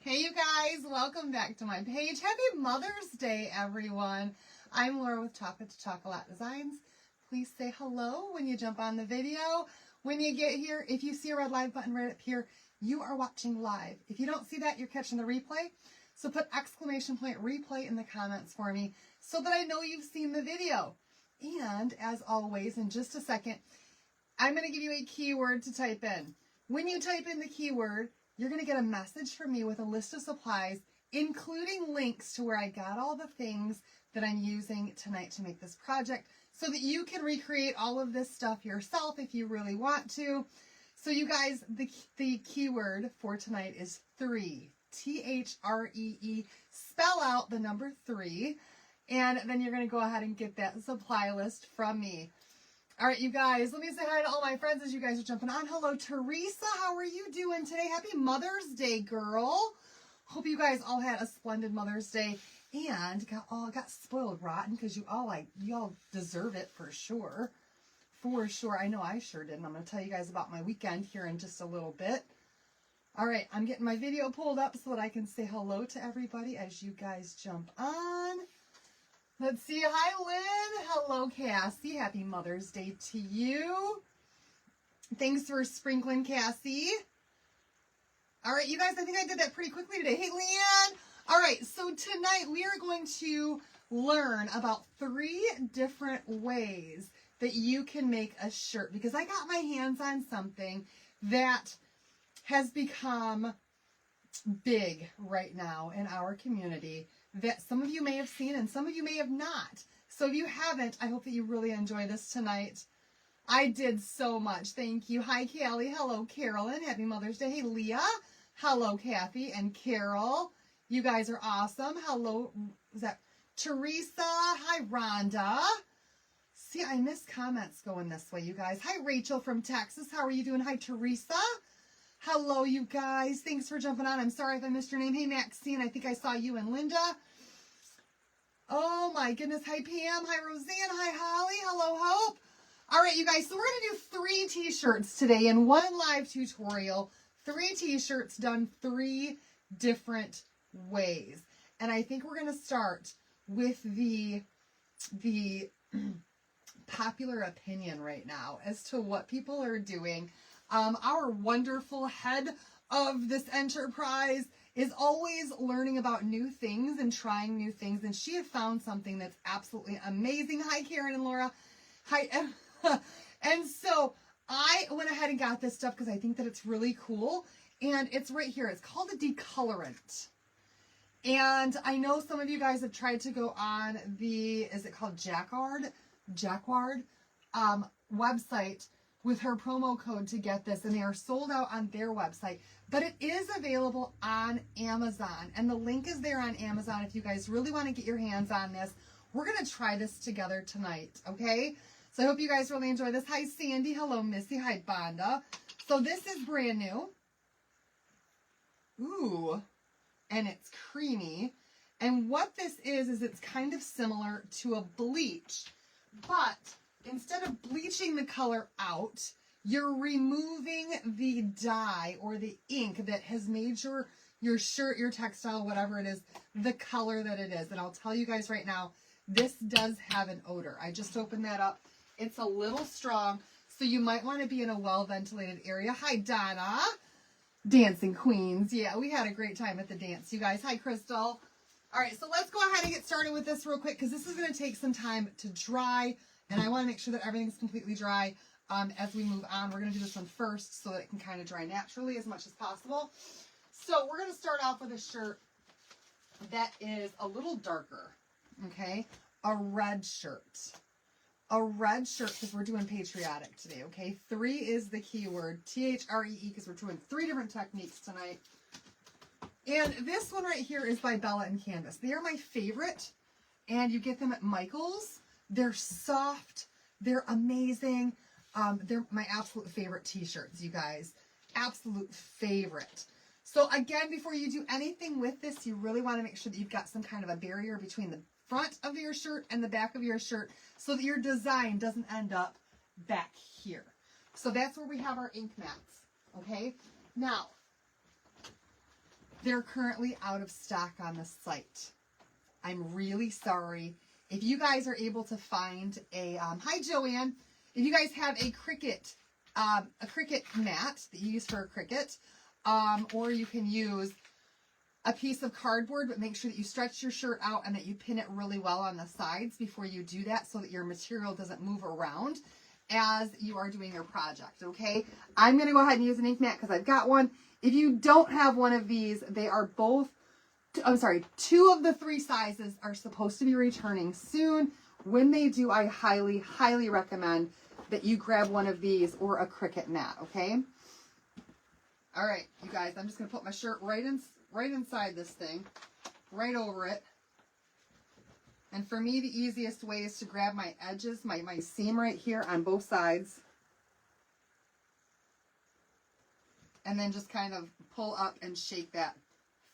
Hey you guys, welcome back to my page. Happy Mother's Day, everyone. I'm Laura with Chocolate to Chocolate Designs. Please say hello when you jump on the video. When you get here, if you see a red live button right up here, you are watching live. If you don't see that, you're catching the replay. So put exclamation point replay in the comments for me so that I know you've seen the video. And as always, in just a second, I'm going to give you a keyword to type in. When you type in the keyword, you're going to get a message from me with a list of supplies, including links to where I got all the things that I'm using tonight to make this project so that you can recreate all of this stuff yourself if you really want to. So you guys, the keyword for tonight is 3, T-H-R-E-E. Spell out the number 3, and then you're going to go ahead and get that supply list from me. All right, you guys, let me say hi to all my friends as you guys are jumping on. Hello, Teresa. How are you doing today? Happy Mother's Day, girl. Hope you guys all had a splendid Mother's Day and got spoiled rotten because you all deserve it for sure. For sure. I know I sure did. And I'm going to tell you guys about my weekend here in just a little bit. All right, I'm getting my video pulled up so that I can say hello to everybody as you guys jump on. Let's see. Hi, Lynn. Hello, Cassie. Happy Mother's Day to you. Thanks for sprinkling, Cassie. All right, you guys, I think I did that pretty quickly today. Hey, Leanne. All right, so tonight we are going to learn about 3 different ways that you can make a shirt because I got my hands on something that has become big right now in our community that some of you may have seen and some of you may have not. So if you haven't, I hope that you really enjoy this tonight. I did so much. Thank you. Hi, Callie. Hello, Carolyn. Happy Mother's Day. Hey, Leah. Hello, Kathy and Carol. You guys are awesome. Hello. Is that Teresa? Hi, Rhonda. See, I miss comments going this way, you guys. Hi, Rachel from Texas. How are you doing? Hi, Teresa. Hello, you guys. Thanks for jumping on. I'm sorry if I missed your name. Hey, Maxine. I think I saw you and Linda. Oh, my goodness. Hi, Pam. Hi, Roseanne. Hi, Holly. Hello, Hope. All right, you guys. So we're going to do 3 T-shirts today in one live tutorial. 3 T-shirts done 3 different ways. And I think we're going to start with the popular opinion right now as to what people are doing. Our wonderful head of this enterprise is always learning about new things and trying new things. And she had found something that's absolutely amazing. Hi, Karen and Laura. Hi. And so I went ahead and got this stuff because I think that it's really cool. And it's right here. It's called a decolorant. And I know some of you guys have tried to go on the, is it called Jacquard website with her promo code to get this, and they are sold out on their website, but it is available on Amazon, and the link is there on Amazon if you guys really want to get your hands on this. We're going to try this together tonight, okay? So I hope you guys really enjoy this. Hi, Sandy. Hello, Missy. Hi, Bonda. So this is brand new. Ooh, and it's creamy. And what this is it's kind of similar to a bleach, but instead of bleaching the color out, you're removing the dye or the ink that has made your shirt, your textile, whatever it is, the color that it is. And I'll tell you guys right now, this does have an odor. I just opened that up. It's a little strong, so you might want to be in a well-ventilated area. Hi, Donna. Dancing Queens. Yeah, we had a great time at the dance, you guys. Hi, Crystal. All right, so let's go ahead and get started with this real quick because this is going to take some time to dry. And I want to make sure that everything's completely dry as we move on. We're going to do this one first so that it can kind of dry naturally as much as possible. So we're going to start off with a shirt that is a little darker, okay? A red shirt. A red shirt because we're doing patriotic today, okay? 3 is the keyword, T-H-R-E-E, because we're doing 3 different techniques tonight. And this one right here is by Bella and Canvas. They are my favorite, and you get them at Michael's. They're soft. They're amazing. They're my absolute favorite T-shirts, you guys. Absolute favorite. So again, before you do anything with this, you really want to make sure that you've got some kind of a barrier between the front of your shirt and the back of your shirt so that your design doesn't end up back here. So that's where we have our ink mats, okay? Now, they're currently out of stock on the site. I'm really sorry. If you guys are able to find a, hi Joanne, if you guys have a Cricut mat that you use for a Cricut, or you can use a piece of cardboard, but make sure that you stretch your shirt out and that you pin it really well on the sides before you do that so that your material doesn't move around as you are doing your project, okay? I'm going to go ahead and use an ink mat because I've got one. If you don't have one of these, they are both, I'm sorry, 2 of the 3 sizes are supposed to be returning soon. When they do, I highly, highly recommend that you grab one of these or a Cricut mat, okay? All right, you guys, I'm just going to put my shirt right inside this thing, right over it. And for me, the easiest way is to grab my edges, my seam right here on both sides. And then just kind of pull up and shake that.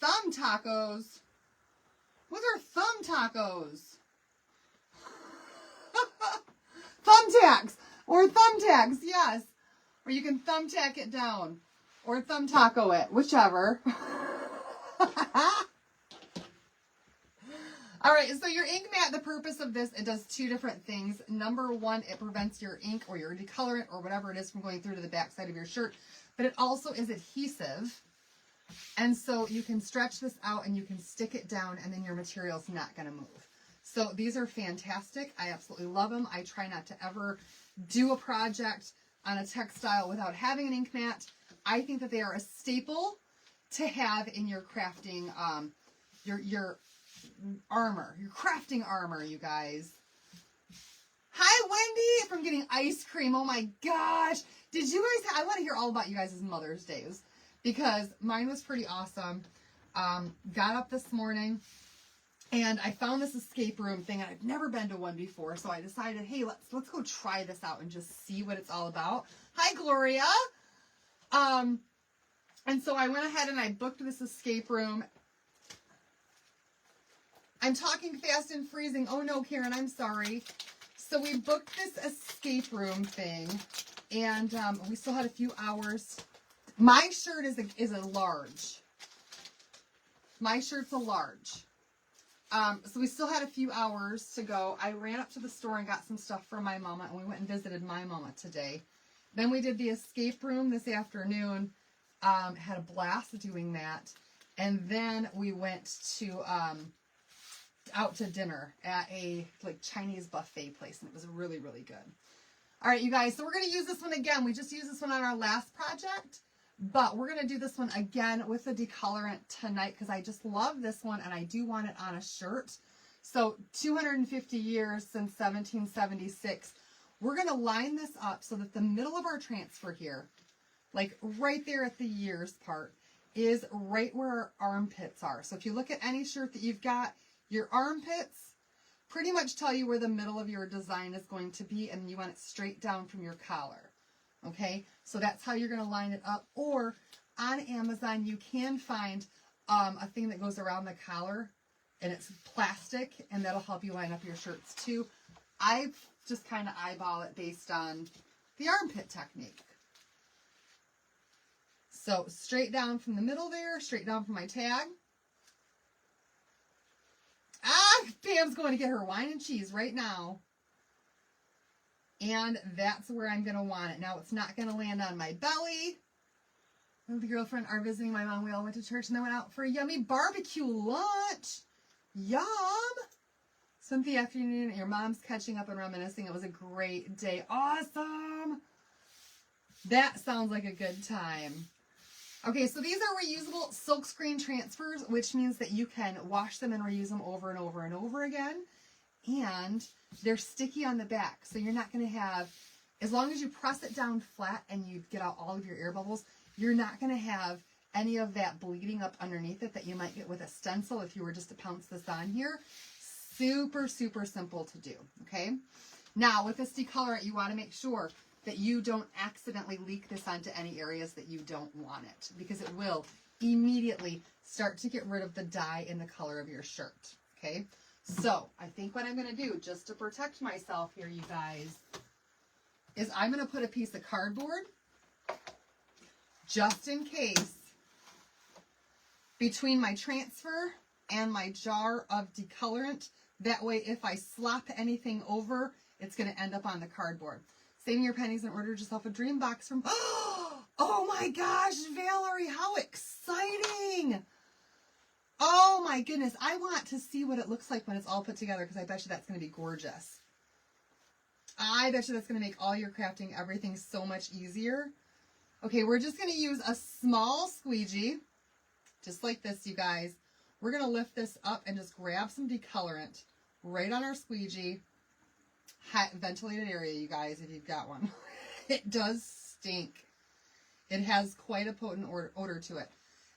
Thumb tacos. What are thumb tacos? Thumbtacks. Or thumbtacks, yes. Or you can thumbtack it down. Or thumb taco it. Whichever. All right, so your ink mat, the purpose of this, it does 2 different things. Number 1, it prevents your ink or your decolorant or whatever it is from going through to the back side of your shirt. But it also is adhesive. And so you can stretch this out and you can stick it down and then your material's not going to move. So these are fantastic. I absolutely love them. I try not to ever do a project on a textile without having an ink mat. I think that they are a staple to have in your crafting, your armor, your crafting armor, you guys. Hi, Wendy, from getting ice cream. Oh my gosh. Did you guys, I want to hear all about you guys' Mother's Days because mine was pretty awesome. Got up this morning and I found this escape room thing and I've never been to one before. So I decided, hey, let's go try this out and just see what it's all about. Hi, Gloria. And so I went ahead and I booked this escape room. I'm talking fast and freezing. Oh no, Karen, I'm sorry. So we booked this escape room thing and we still had a few hours. My shirt is a large. My shirt's a large. So we still had a few hours to go. I ran up to the store and got some stuff for my mama and we went and visited my mama today. Then we did the escape room this afternoon. Had a blast doing that. And then we went to out to dinner at a Chinese buffet place and it was really, really good. All right, you guys, so we're going to use this one again. We just used this one on our last project, but we're going to do this one again with the decolorant tonight because I just love this one and I do want it on a shirt. So 250 years since 1776. We're going to line this up so that the middle of our transfer here, like right there at the years part, is right where our armpits are. So if you look at any shirt that you've got, your armpits pretty much tell you where the middle of your design is going to be, and you want it straight down from your collar. Okay, so that's how you're going to line it up. Or on Amazon, you can find a thing that goes around the collar, and it's plastic, and that'll help you line up your shirts too. I just kind of eyeball it based on the armpit technique. So straight down from the middle there, straight down from my tag. Pam's going to get her wine and cheese right now. And that's where I'm going to want it. Now, it's not going to land on my belly. Me and the girlfriend are visiting my mom. We all went to church and then went out for a yummy barbecue lunch. Yum! Cynthia afternoon, your mom's catching up and reminiscing. It was a great day. Awesome! That sounds like a good time. Okay, so these are reusable silkscreen transfers, which means that you can wash them and reuse them over and over and over again. And they're sticky on the back, so you're not going to have, as long as you press it down flat and you get out all of your air bubbles, you're not going to have any of that bleeding up underneath it that you might get with a stencil if you were just to pounce this on here. Super, super simple to do, okay? Now, with this decolorant, you want to make sure that you don't accidentally leak this onto any areas that you don't want it, because it will immediately start to get rid of the dye in the color of your shirt, okay? So I think what I'm going to do, just to protect myself here, you guys, is I'm going to put a piece of cardboard, just in case, between my transfer and my jar of decolorant. That way, if I slop anything over, it's going to end up on the cardboard. Saving your pennies and order yourself a dream box from... Oh my gosh, Valerie, how exciting! Oh my goodness, I want to see what it looks like when it's all put together, because I bet you that's going to be gorgeous. I bet you that's going to make all your crafting, everything so much easier. Okay, we're just going to use a small squeegee, just like this, you guys. We're going to lift this up and just grab some decolorant right on our squeegee. Ventilated area, you guys, if you've got one. It does stink. It has quite a potent odor to it.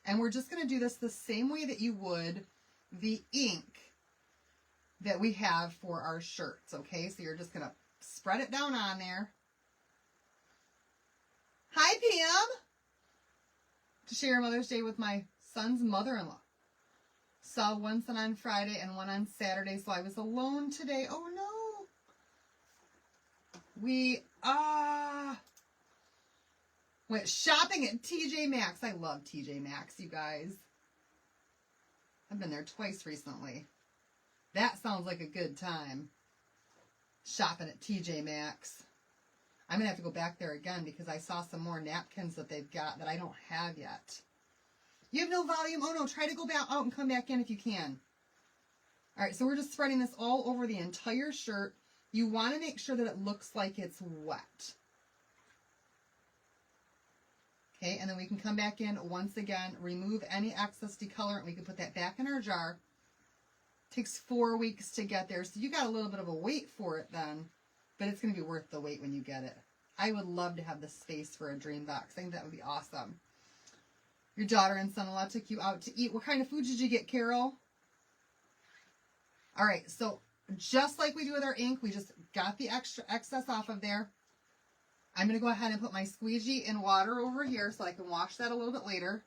And we're just going to do this the same way that you would the ink that we have for our shirts, okay? So you're just going to spread it down on there. Hi, Pam! To share Mother's Day with my son's mother-in-law. Saw one son on Friday and one on Saturday, so I was alone today. Oh, no! We went shopping at TJ Maxx. I love TJ Maxx, you guys. I've been there twice recently. That sounds like a good time. Shopping at TJ Maxx. I'm going to have to go back there again because I saw some more napkins that they've got that I don't have yet. You have no volume? Oh no, try to go back out and come back in if you can. Alright, so we're just spreading this all over the entire shirt. You want to make sure that it looks like it's wet. Okay, and then we can come back in once again, remove any excess decolorant. We can put that back in our jar. Takes 4 weeks to get there, so you got a little bit of a wait for it then, but it's going to be worth the wait when you get it. I would love to have the space for a dream box. I think that would be awesome. Your daughter and son-in-law took you out to eat. What kind of food did you get, Carol? All right, so just like we do with our ink, we just got the excess off of there. I'm going to go ahead and put my squeegee in water over here so I can wash that a little bit later.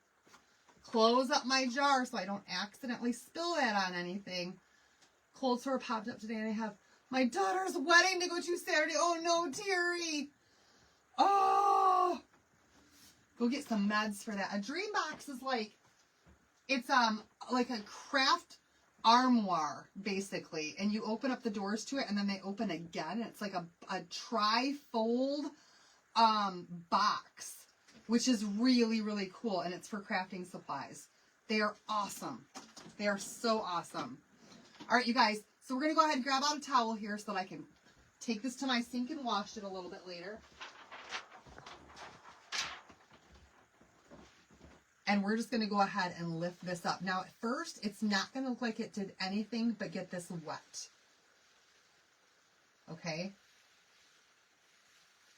Close up my jar so I don't accidentally spill that on anything. Cold sore popped up today and I have my daughter's wedding to go to Saturday. Oh no, Terry. Oh. Go get some meds for that. A dream box is like, it's like a craft armoire, basically. And you open up the doors to it and then they open again. It's like a tri-fold box, which is really, really cool. And it's for crafting supplies. They are awesome. They are so awesome. All right, you guys. So we're going to go ahead and grab out a towel here so that I can take this to my sink and wash it a little bit later. And we're just going to go ahead and lift this up. Now, at first, it's not going to look like it did anything but get this wet. Okay?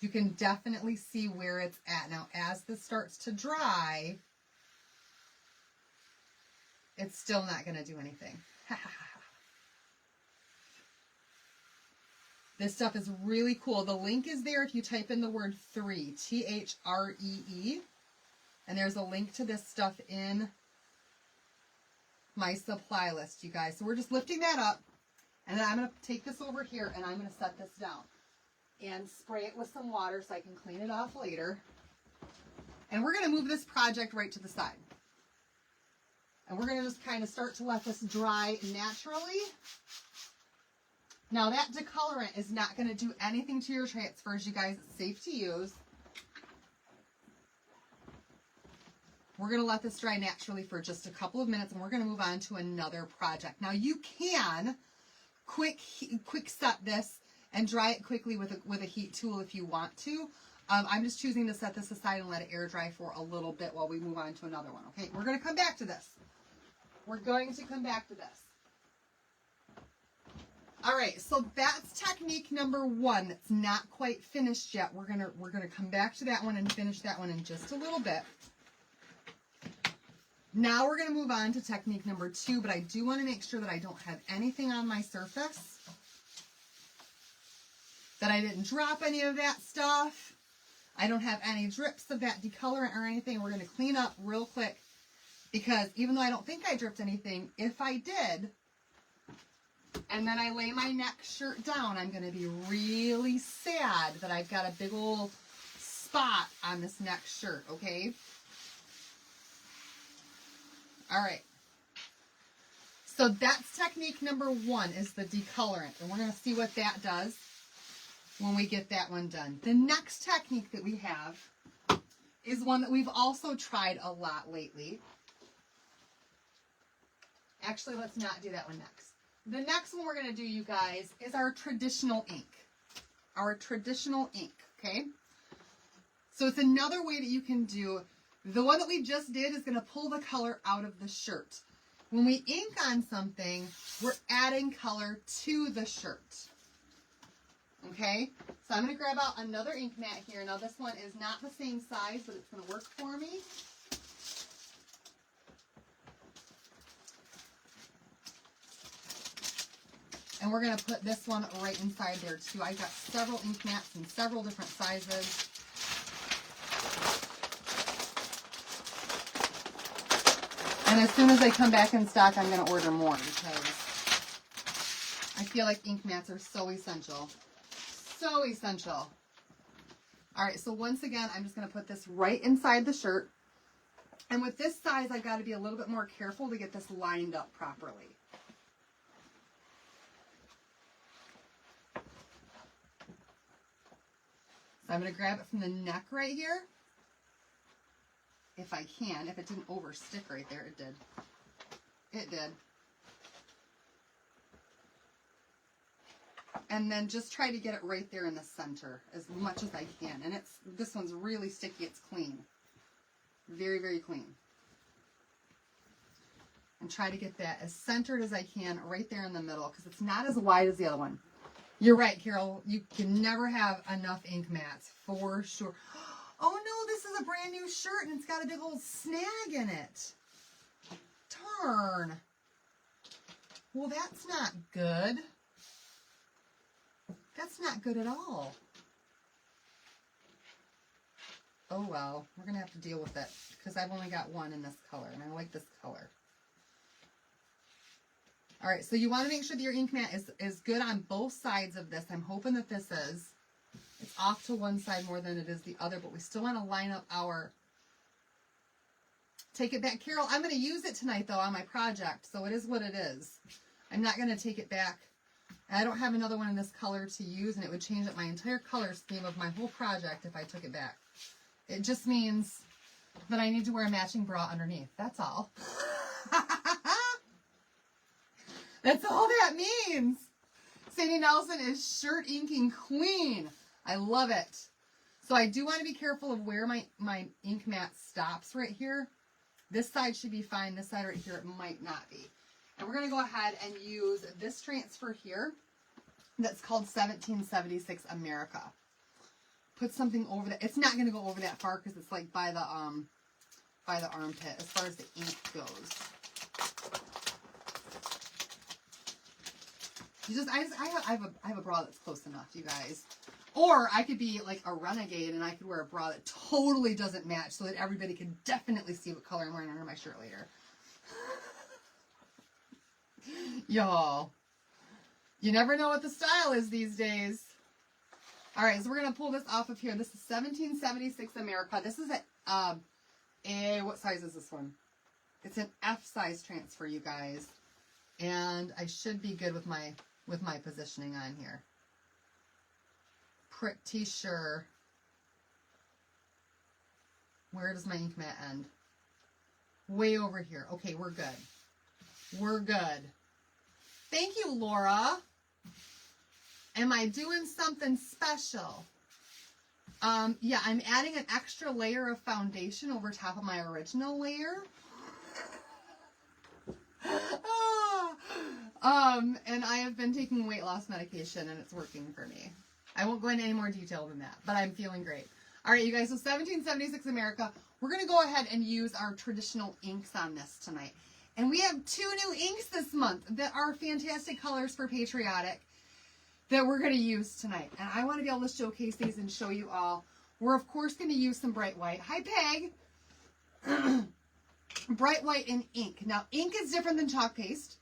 You can definitely see where it's at. Now, as this starts to dry, it's still not going to do anything. This stuff is really cool. The link is there if you type in the word 3, T-H-R-E-E. And there's a link to this stuff in my supply list, you guys. So we're just lifting that up. And then I'm going to take this over here and I'm going to set this down. And spray it with some water so I can clean it off later. And we're going to move this project right to the side. And we're going to just kind of start to let this dry naturally. Now that decolorant is not going to do anything to your transfers, you guys. It's safe to use. We're going to let this dry naturally for just a couple of minutes and we're going to move on to another project. Now you can quick set this and dry it quickly with a heat tool if you want to. I'm just choosing to set this aside and let it air dry for a little bit while we move on to another one. Okay, we're going to come back to this. We're going to come back to this. All right, so that's technique number 1. That's not quite finished yet. We're gonna come back to that one and finish that one in just a little bit. Now we're going to move on to technique number 2, but I do want to make sure that I don't have anything on my surface, that I didn't drop any of that stuff. I don't have any drips of that decolorant or anything. We're going to clean up real quick because even though I don't think I dripped anything, if I did, and then I lay my next shirt down, I'm going to be really sad that I've got a big old spot on this next shirt, okay? All right. So that's technique number 1 is the decolorant. And we're going to see what that does when we get that one done. The next technique that we have is one that we've also tried a lot lately. Actually, let's not do that one next. The next one we're going to do, you guys, is our traditional ink. Our traditional ink, okay? So it's another way that you can do, the one that we just did is going to pull the color out of the shirt. When we ink on something, we're adding color to the shirt. Okay? So I'm going to grab out another ink mat here. Now this one is not the same size, but it's going to work for me. And we're going to put this one right inside there too. I got several ink mats in several different sizes. And as soon as they come back in stock, I'm going to order more because I feel like ink mats are so essential. So essential. All right, so once again, I'm just going to put this right inside the shirt. And with this size, I've got to be a little bit more careful to get this lined up properly. So I'm going to grab it from the neck right here. If I can. If it didn't overstick right there, it did. It did. And then just try to get it right there in the center as much as I can. And this one's really sticky. It's clean. Very, very clean. And try to get that as centered as I can right there in the middle because it's not as wide as the other one. You're right, Carol. You can never have enough ink mats for sure. Oh no, this is a brand new shirt and it's got a big old snag in it. Darn. Well, that's not good. That's not good at all. Oh well, we're going to have to deal with it because I've only got one in this color and I like this color. All right, so you want to make sure that your ink mat is good on both sides of this. I'm hoping that this is. It's off to one side more than it is the other, but we still want to line up our... Take it back. Carol, I'm going to use it tonight, though, on my project, so it is what it is. I'm not going to take it back. I don't have another one in this color to use, and it would change up my entire color scheme of my whole project if I took it back. It just means that I need to wear a matching bra underneath. That's all. That's all that means. Sadie Nelson is shirt inking queen. I love it. So I do want to be careful of where my ink mat stops right here. This side should be fine. This side right here, it might not be. And we're going to go ahead and use this transfer here that's called 1776 America. Put something over that. It's not going to go over that far because it's like by the armpit as far as the ink goes. I have a bra that's close enough, you guys. Or I could be like a renegade and I could wear a bra that totally doesn't match so that everybody can definitely see what color I'm wearing under my shirt later. Y'all, you never know what the style is these days. All right, so we're going to pull this off of here. This is 1776 America. This is what size is this one? It's an F size transfer, you guys. And I should be good with my positioning on here. Pretty sure. Where does my ink mat end? Way over here. Okay, we're good. We're good. Thank you, Laura. Am I doing something special? Yeah, I'm adding an extra layer of foundation over top of my original layer. And I have been taking weight loss medication and it's working for me. I won't go into any more detail than that, but I'm feeling great. All right, you guys, so 1776 America, we're going to go ahead and use our traditional inks on this tonight. And we have 2 new inks this month that are fantastic colors for Patriotic that we're going to use tonight. And I want to be able to showcase these and show you all. We're, of course, going to use some Bright White. Hi, Peg. Bright White and ink. Now, ink is different than chalk paste.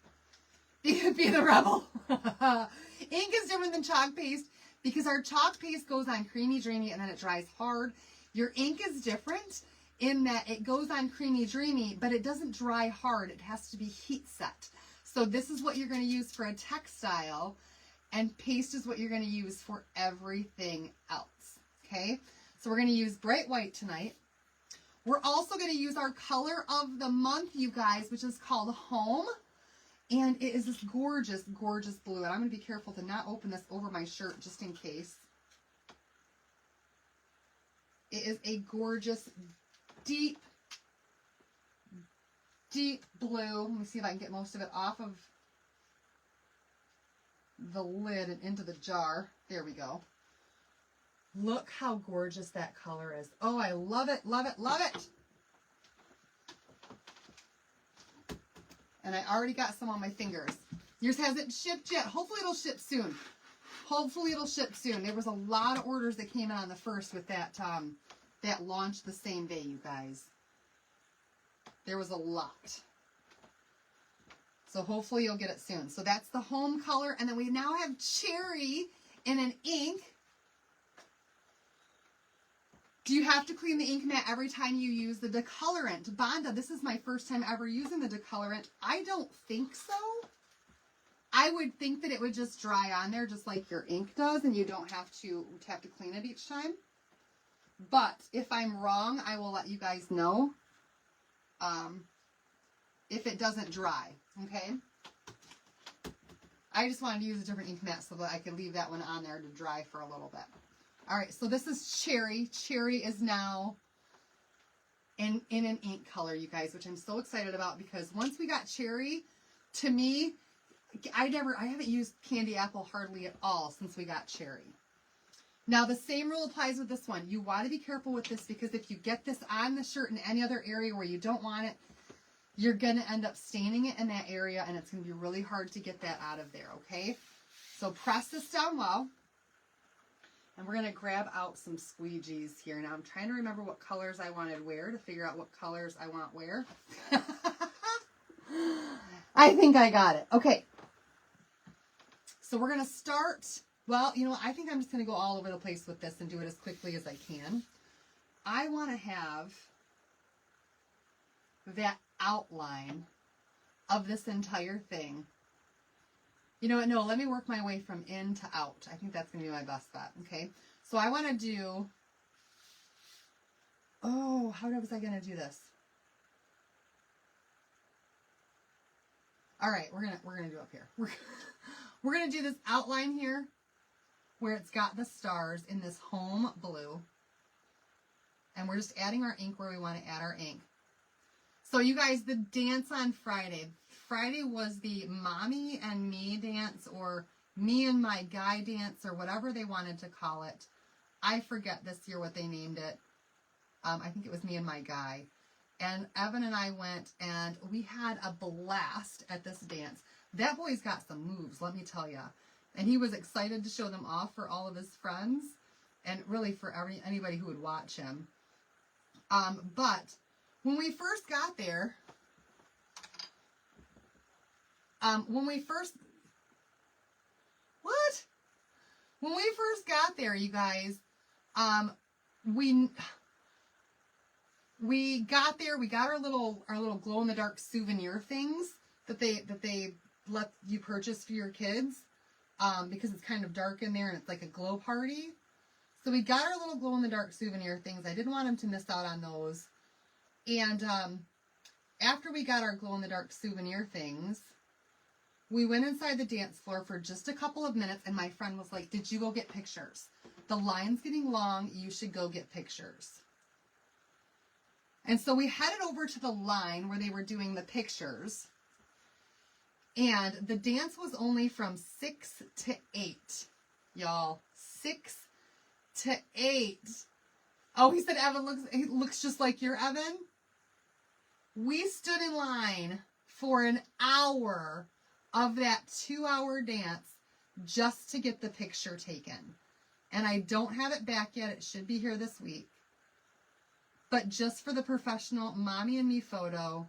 Be the rebel. Ink is different than chalk paste because our chalk paste goes on creamy, dreamy, and then it dries hard. Your ink is different. in that it goes on Creamy Dreamy, but it doesn't dry hard. It has to be heat set. So this is what you're going to use for a textile, and paste is what you're going to use for everything else. Okay, so we're going to use bright white tonight. We're also going to use our color of the month, you guys, which is called Home. And it is this gorgeous, gorgeous blue. And I'm going to be careful to not open this over my shirt just in case. It is a gorgeous, deep, deep blue. Let me see if I can get most of it off of the lid and into the jar. There we go. Look how gorgeous that color is. Oh, I love it, love it, love it. And I already got some on my fingers. Yours hasn't shipped yet. Hopefully it'll ship soon. Hopefully it'll ship soon. There was a lot of orders that came in on the 1st with that, that launched the same day, you guys. There was a lot. So hopefully you'll get it soon. So that's the Home color. And then we now have Cherry in an ink. Do you have to clean the ink mat every time you use the decolorant? Bonda, this is my first time ever using the decolorant. I don't think so. I would think that it would just dry on there just like your ink does, and you don't have to clean it each time. But if I'm wrong, I will let you guys know if it doesn't dry, okay? I just wanted to use a different ink mat so that I could leave that one on there to dry for a little bit. All right, so this is Cherry. Cherry is now in an ink color, you guys, which I'm so excited about because once we got Cherry, to me, I haven't used Candy Apple hardly at all since we got Cherry. Now, the same rule applies with this one. You want to be careful with this because if you get this on the shirt in any other area where you don't want it, you're going to end up staining it in that area, and it's going to be really hard to get that out of there, okay? So press this down well. And we're going to grab out some squeegees here. Now, I'm trying to remember what colors I wanted where to figure out what colors I want where. I think I got it. Okay. So we're going to start. Well, you know what? I think I'm just going to go all over the place with this and do it as quickly as I can. I want to have that outline of this entire thing. You know what? No, let me work my way from in to out. I think that's going to be my best bet. Okay. So I want to do, oh, how was I going to do this? All right. We're going to do up here. We're going to do this outline here where it's got the stars in this Home blue. And we're just adding our ink where we want to add our ink. So you guys, the dance on Friday. Friday was the Mommy and Me dance, or Me and My Guy dance, or whatever they wanted to call it. I forget this year what they named it. I think it was Me and My Guy. And Evan and I went, and we had a blast at this dance. That boy's got some moves, let me tell you. And he was excited to show them off for all of his friends, and really for anybody who would watch him. But when we first got there, when we first got there, you guys, we got there, we got our little glow in the dark souvenir things that they let you purchase for your kids, because it's kind of dark in there and it's like a glow party. So we got our little glow in the dark souvenir things. I didn't want them to miss out on those. And after we got our glow in the dark souvenir things, we went inside the dance floor for just a couple of minutes, and my friend was like, did you go get pictures? The line's getting long. You should go get pictures. And so we headed over to the line where they were doing the pictures. And the dance was only from 6 to 8, y'all. 6 to 8. Oh, he said Evan looks just like your Evan. We stood in line for an hour of that 2-hour dance just to get the picture taken. And I don't have it back yet. It should be here this week. But just for the professional Mommy and Me photo,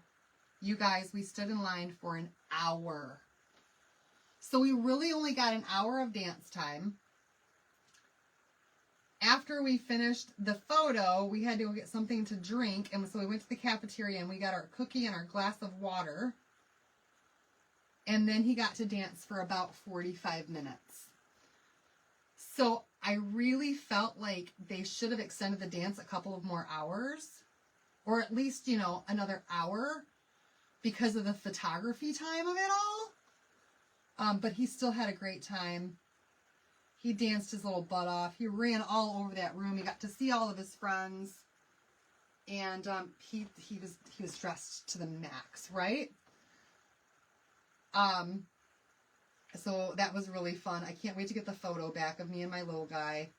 you guys, we stood in line for an hour. So we really only got an hour of dance time. after we finished the photo, we had to go get something to drink. And so we went to the cafeteria and we got our cookie and our glass of water. And then he got to dance for about 45 minutes. So I really felt like they should have extended the dance a couple of more hours. Or at least, you know, another hour because of the photography time of it all. But he still had a great time. He danced his little butt off. He ran all over that room. He got to see all of his friends. And he was dressed to the max, right? So that was really fun. I can't wait to get the photo back of me and my little guy.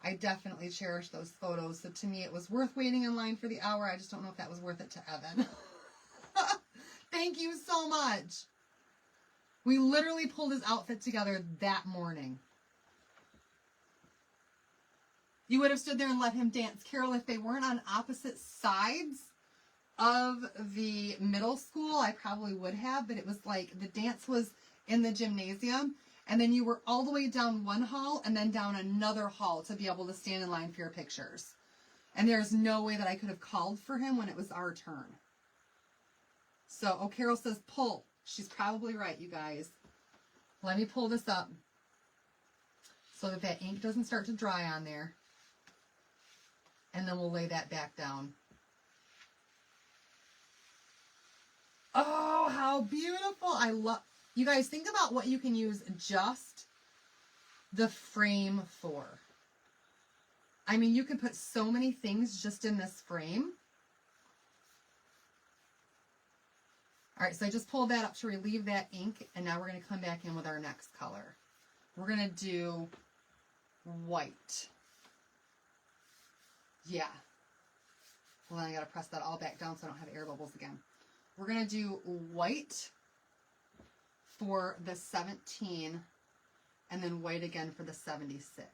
I definitely cherish those photos. So to me, it was worth waiting in line for the hour. I just don't know if that was worth it to Evan. Thank you so much. We literally pulled his outfit together that morning. You would have stood there and let him dance. Carol, if they weren't on opposite sides of the middle school, I probably would have, but it was like the dance was in the gymnasium, and then you were all the way down one hall and then down another hall to be able to stand in line for your pictures. And there's no way that I could have called for him when it was our turn. So, oh, Carol says pull. She's probably right, you guys. Let me pull this up so that that ink doesn't start to dry on there. And then we'll lay that back down. Oh, how beautiful. I love, you guys, think about what you can use just the frame for. I mean, you can put so many things just in this frame. All right, so I just pulled that up to relieve that ink, and now we're going to come back in with our next color. We're going to do white. Yeah. Well, then I got to press that all back down so I don't have air bubbles again. We're going to do white for the 17, and then white again for the 76.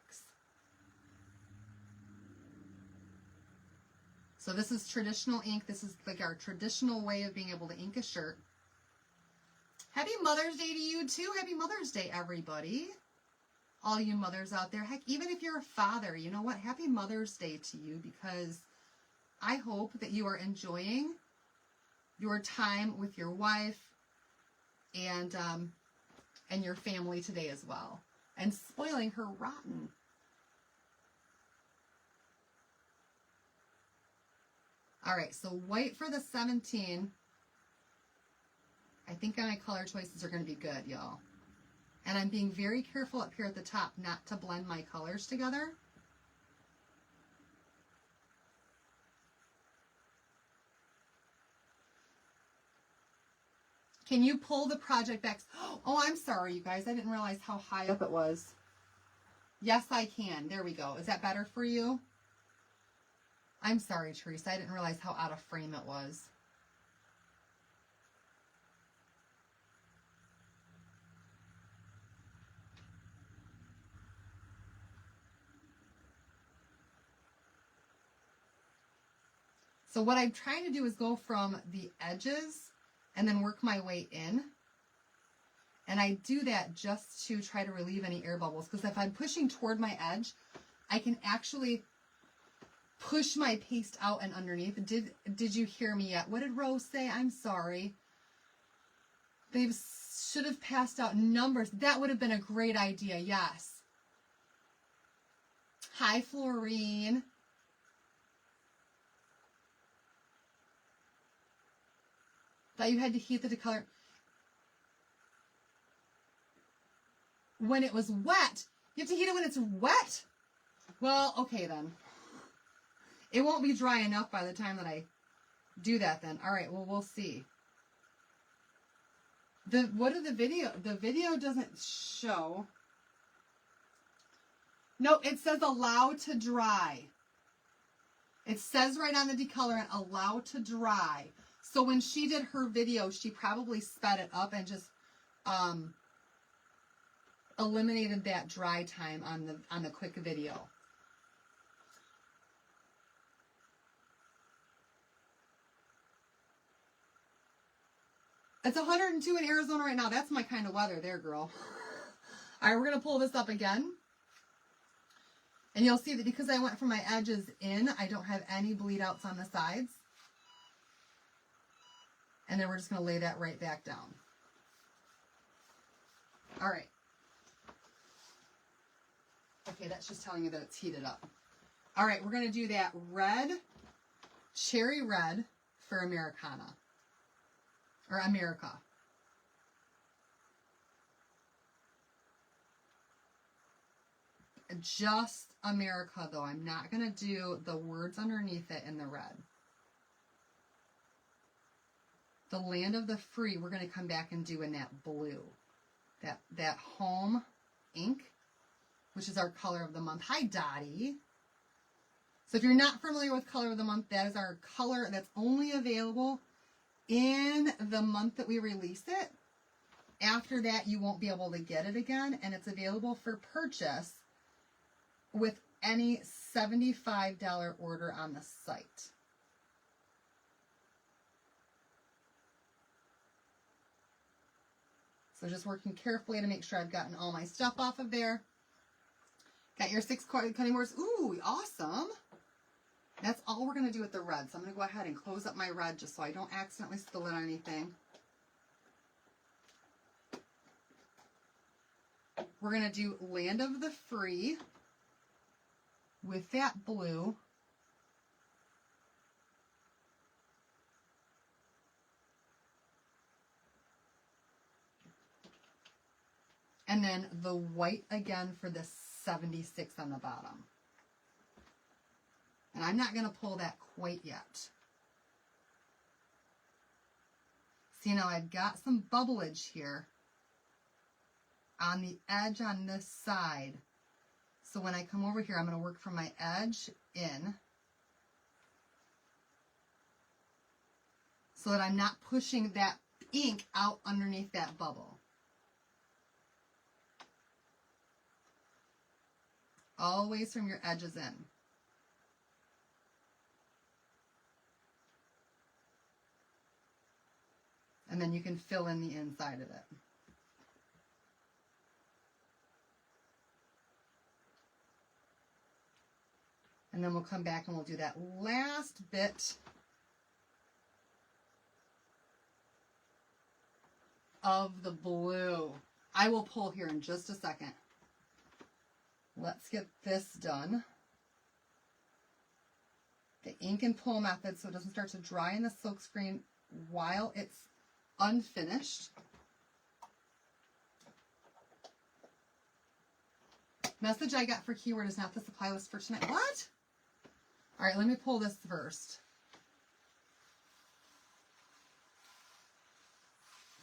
So this is traditional ink. This is like our traditional way of being able to ink a shirt. Happy Mother's Day to you too. Happy Mother's Day, everybody. All you mothers out there. Heck, even if you're a father, you know what? Happy Mother's Day to you, because I hope that you are enjoying your time with your wife and your family today as well. And spoiling her rotten. All right, so white for the 17. I think my color choices are going to be good, y'all. And I'm being very careful up here at the top not to blend my colors together. Can you pull the project back? Oh, I'm sorry, you guys. I didn't realize how high up it was. Yes, I can. There we go. Is that better for you? I'm sorry, Teresa. I didn't realize how out of frame it was. So what I'm trying to do is go from the edges and then work my way in. And I do that just to try to relieve any air bubbles, because if I'm pushing toward my edge, I can actually push my paste out and underneath. Did you hear me yet? What did Rose say? I'm sorry. They should have passed out numbers. That would have been a great idea, yes. Hi, Florine. Thought you had to heat the color. When it was wet. You have to heat it when it's wet? Well, okay then. It won't be dry enough by the time that I do that then. All right, well, we'll see. What are the video? The video doesn't show. No, it says allow to dry. It says right on the decolorant, allow to dry. So when she did her video, she probably sped it up and just eliminated that dry time on the quick video. It's 102 in Arizona right now. That's my kind of weather there, girl. All right, we're going to pull this up again. And you'll see that because I went from my edges in, I don't have any bleed outs on the sides. And then we're just going to lay that right back down. All right. Okay, that's just telling you that it's heated up. All right, we're going to do that red, cherry red for Americana. Or America. Just America, though. I'm not going to do the words underneath it in the red. The land of the free, we're going to come back and do in that blue. That home ink, which is our color of the month. Hi, Dottie. So if you're not familiar with color of the month, that is our color that's only available in the month that we release it. After that, you won't be able to get it again, and it's available for purchase with any $75 order on the site. So just working carefully to make sure I've gotten all my stuff off of there. Got your 6 cutting boards. Ooh, awesome. That's all we're going to do with the red. So I'm going to go ahead and close up my red just so I don't accidentally spill it on anything. We're going to do Land of the Free with that blue. And then the white again for the 76 on the bottom. And I'm not going to pull that quite yet. See, now I've got some bubblage here on the edge on this side. So when I come over here, I'm going to work from my edge in so that I'm not pushing that ink out underneath that bubble. Always from your edges in. And then you can fill in the inside of it. And then we'll come back and we'll do that last bit of the blue. I will pull here in just a second. Let's get this done. The ink and pull method so it doesn't start to dry in the silk screen while it's unfinished. Message I got for keyword is not the supply list for tonight. What? All right, let me pull this first.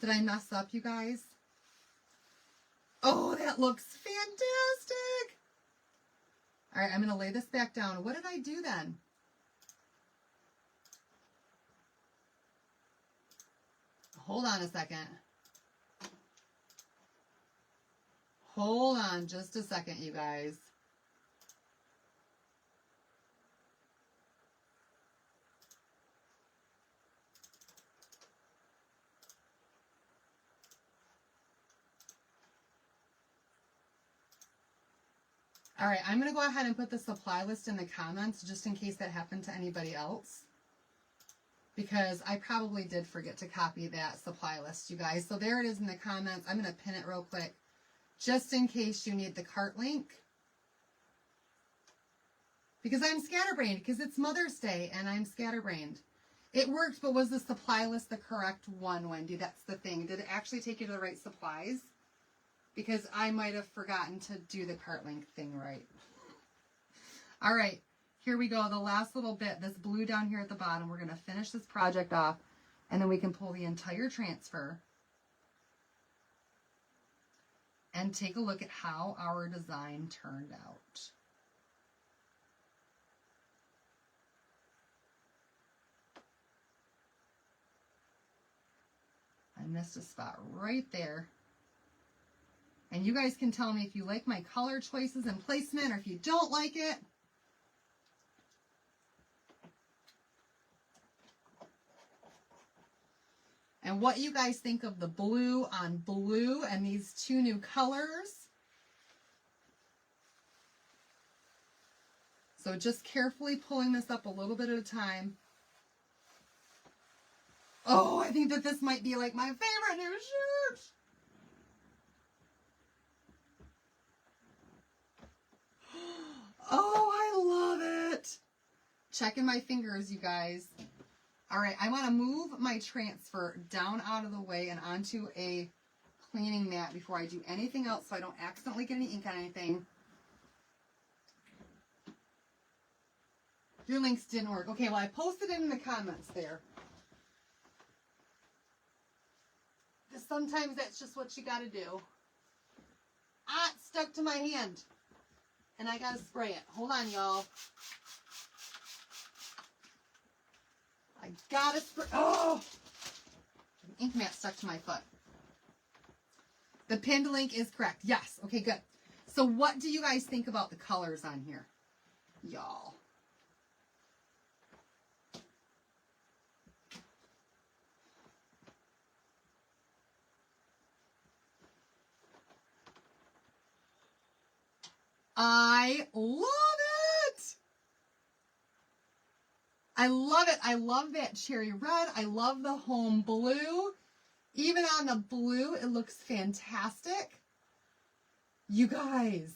Did I mess up, you guys? Oh, that looks fantastic. All right, I'm going to lay this back down. What did I do then? Hold on a second. Hold on just a second, you guys. All right, I'm going to go ahead and put the supply list in the comments just in case that happened to anybody else. Because I probably did forget to copy that supply list, you guys. So there it is in the comments. I'm going to pin it real quick just in case you need the cart link. Because I'm scatterbrained, because it's Mother's Day and I'm scatterbrained. It worked, but was the supply list the correct one, Wendy? That's the thing. Did it actually take you to the right supplies? Because I might have forgotten to do the cart link thing right. All right, here we go. The last little bit, this blue down here at the bottom, we're going to finish this project off, and then we can pull the entire transfer and take a look at how our design turned out. I missed a spot right there. And you guys can tell me if you like my color choices and placement or if you don't like it. And what you guys think of the blue on blue and these two new colors. So just carefully pulling this up a little bit at a time. Oh, I think that this might be like my favorite new shirt. Oh, I love it. Checking my fingers, you guys. All right, I want to move my transfer down out of the way and onto a cleaning mat before I do anything else so I don't accidentally get any ink on anything. Your links didn't work. Okay, well, I posted it in the comments there. Sometimes that's just what you got to do. Ah, it's stuck to my hand. And I got to spray it. Hold on, y'all. I got to spray. Oh! The ink mat stuck to my foot. The pinned link is correct. Yes. Okay, good. So what do you guys think about the colors on here? Y'all. I love it. I love it. I love that cherry red. I love the home blue. Even on the blue, it looks fantastic. You guys,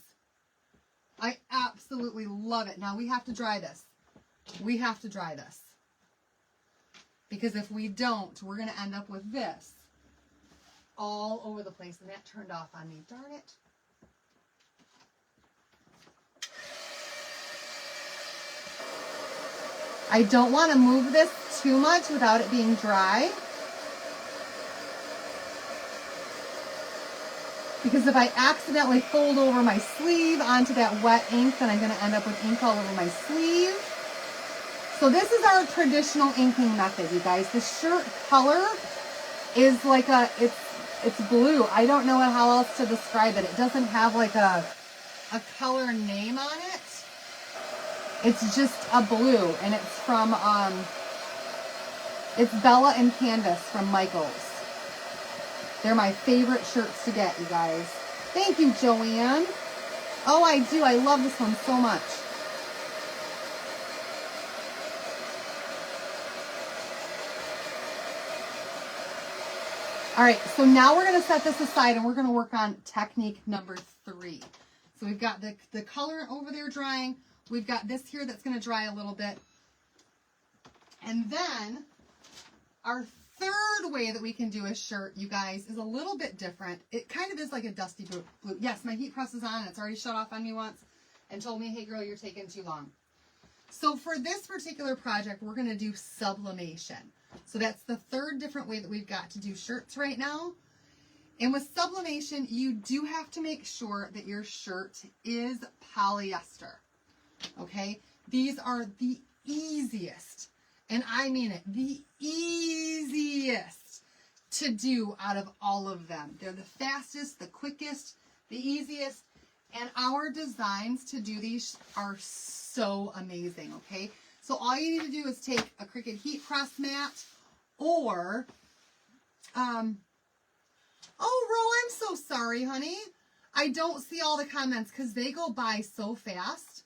I absolutely love it. Now we have to dry this. We have to dry this. Because if we don't, we're going to end up with this all over the place. And that turned off on me. Darn it. I don't want to move this too much without it being dry. Because if I accidentally fold over my sleeve onto that wet ink, then I'm going to end up with ink all over my sleeve. So this is our traditional inking method, you guys. The shirt color is like it's blue. I don't know how else to describe it. It doesn't have like a color name on it. It's just a blue, and it's from, it's Bella and Canvas from Michaels. They're my favorite shirts to get, you guys. Thank you, Joanne. Oh, I do. I love this one so much. All right, so now we're going to set this aside, and we're going to work on technique number 3. So we've got the color over there drying. We've got this here that's going to dry a little bit. And then our third way that we can do a shirt, you guys, is a little bit different. It kind of is like a dusty blue. Yes, my heat press is on. It's already shut off on me once and told me, hey, girl, you're taking too long. So for this particular project, we're going to do sublimation. So that's the third different way that we've got to do shirts right now. And with sublimation, you do have to make sure that your shirt is polyester. Okay, these are the easiest, and I mean it, the easiest to do out of all of them. They're the fastest, the quickest, the easiest, and our designs to do these are so amazing, okay? So all you need to do is take a Cricut heat press mat or, oh, Ro, I'm so sorry, honey. I don't see all the comments because they go by so fast.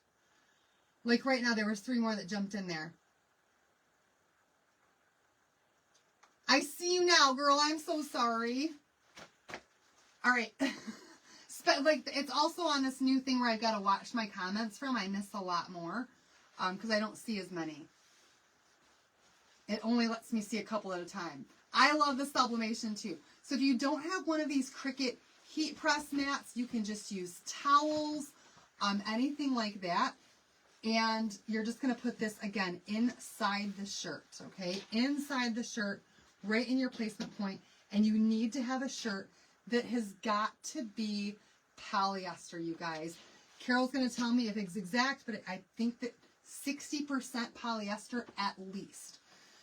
Like right now, there was 3 more that jumped in there. I see you now, girl. I'm so sorry. All right. Like, it's also on this new thing where I've got to watch my comments from. I miss a lot more because I don't see as many. It only lets me see a couple at a time. I love the sublimation too. So if you don't have one of these Cricut heat press mats, you can just use towels, anything like that. And you're just going to put this, again, inside the shirt, okay? Inside the shirt, right in your placement point. And you need to have a shirt that has got to be polyester, you guys. Carol's going to tell me if it's exact, but I think that 60% polyester at least.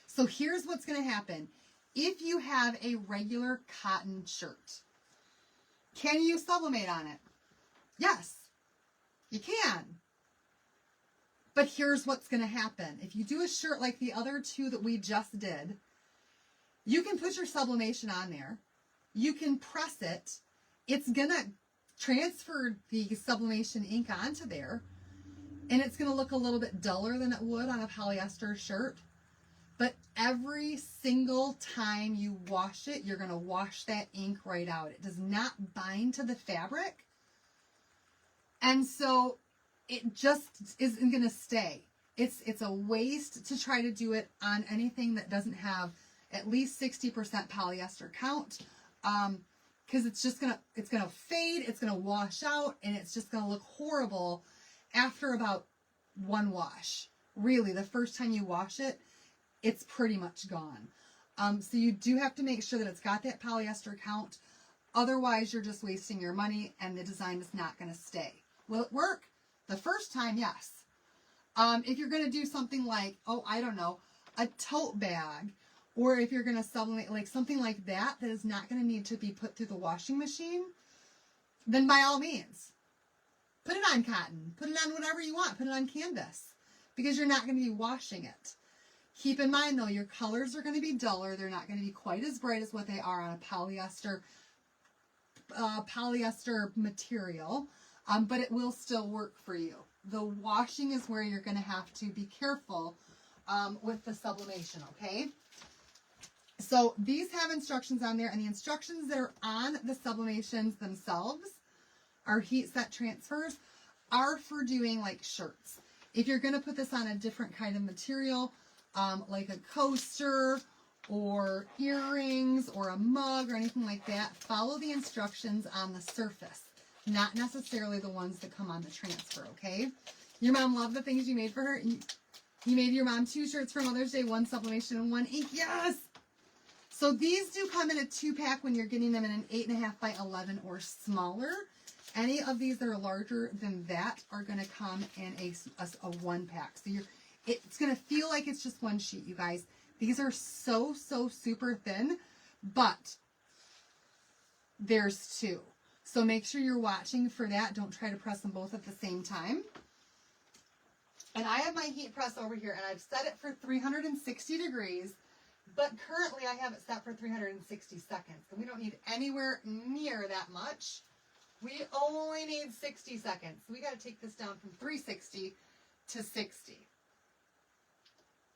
So here's what's going to happen. If you have a regular cotton shirt, can you sublimate on it? Yes, you can. But here's what's going to happen. If you do a shirt like the other 2 that we just did, you can put your sublimation on there. You can press it. It's going to transfer the sublimation ink onto there. and it's going to look a little bit duller than it would on a polyester shirt. But every single time you wash it, you're going to wash that ink right out. It does not bind to the fabric. And so it just isn't going to stay. It's a waste to try to do it on anything that doesn't have at least 60% polyester count. Because it's going to fade, it's going to wash out, and it's just going to look horrible after about one wash. Really, the first time you wash it, it's pretty much gone. So you do have to make sure that it's got that polyester count. Otherwise, you're just wasting your money and the design is not going to stay. Will it work? The first time, yes. If you're going to do something like, oh, I don't know, a tote bag, or if you're going to sublimate, like something like that, that is not going to need to be put through the washing machine, then by all means, put it on cotton. Put it on whatever you want. Put it on canvas, because you're not going to be washing it. Keep in mind, though, your colors are going to be duller. They're not going to be quite as bright as what they are on a polyester material, but it will still work for you. The washing is where you're going to have to be careful with the sublimation, okay? So these have instructions on there, and the instructions that are on the sublimations themselves, our heat set transfers, are for doing like shirts. If you're going to put this on a different kind of material, like a coaster or earrings or a mug or anything like that, follow the instructions on the surface, not necessarily the ones that come on the transfer, okay? Your mom loved the things you made for her. You made your mom 2 shirts for Mother's Day, 1 sublimation and 1 ink. Yes! So these do come in a 2-pack when you're getting them in an 8.5 by 11 or smaller. Any of these that are larger than that are going to come in a 1-pack. So it's going to feel like it's just one sheet, you guys. These are so super thin, but there's 2. So make sure you're watching for that. Don't try to press them both at the same time. And I have my heat press over here, and I've set it for 360 degrees, but currently I have it set for 360 seconds. And we don't need anywhere near that much. We only need 60 seconds. So we got to take this down from 360 to 60.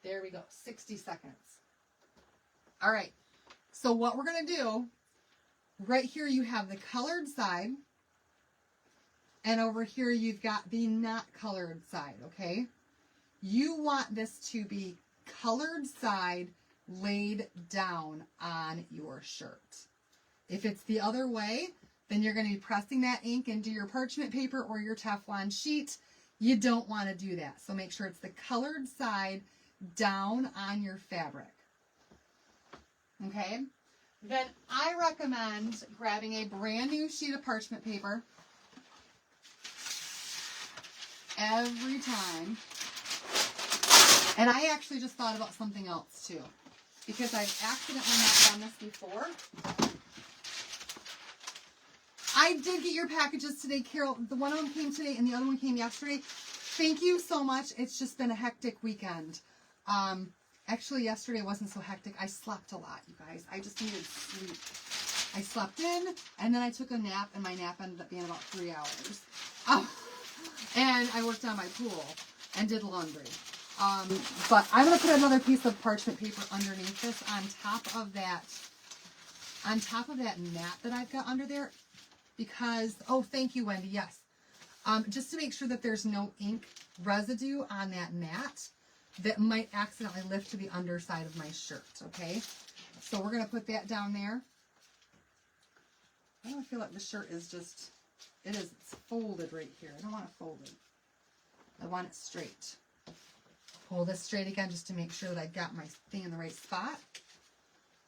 There we go, 60 seconds. All right, so what we're going to do, right here you have the colored side, and over here you've got the not colored side, okay? You want this to be colored side laid down on your shirt. If it's the other way, then you're going to be pressing that ink into your parchment paper or your Teflon sheet. You don't want to do that. So make sure it's the colored side down on your fabric. Okay? Then I recommend grabbing a brand new sheet of parchment paper every time. And I actually just thought about something else too, because I've accidentally not done this before. I did get your packages today, Carol. The one of them came today and the other one came yesterday. Thank you so much. It's just been a hectic weekend. Actually, yesterday wasn't so hectic. I slept a lot, you guys. I just needed sleep. I slept in, and then I took a nap, and my nap ended up being about 3 hours. And I worked on my pool and did laundry. But I'm going to put another piece of parchment paper underneath this on top of that mat that I've got under there, because, oh, thank you, Wendy, yes. Just to make sure that there's no ink residue on that mat that might accidentally lift to the underside of my shirt, okay? So we're going to put that down there. I don't feel like the shirt is just, it's folded right here. I don't want it folded. I want it straight. Pull this straight again just to make sure that I got my thing in the right spot.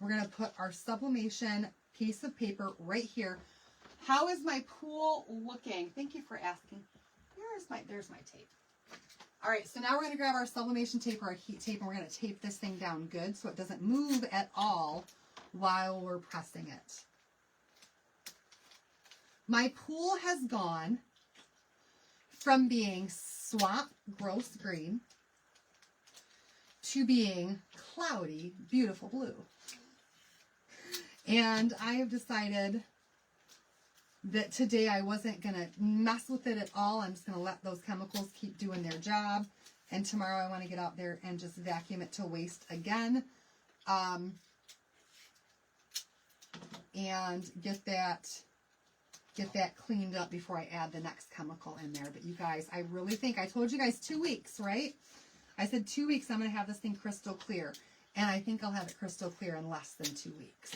We're going to put our sublimation piece of paper right here. How is my pool looking? Thank you for asking. There's my tape. All right, so now we're going to grab our sublimation tape or our heat tape, and we're going to tape this thing down good so it doesn't move at all while we're pressing it. My pool has gone from being swamp gross green to being cloudy, beautiful blue. And I have decided that today I wasn't going to mess with it at all. I'm just going to let those chemicals keep doing their job. And tomorrow I want to get out there and just vacuum it to waste again. And get that cleaned up before I add the next chemical in there. But you guys, I really think, I told you guys 2 weeks, right? I said 2 weeks, I'm going to have this thing crystal clear. And I think I'll have it crystal clear in less than 2 weeks.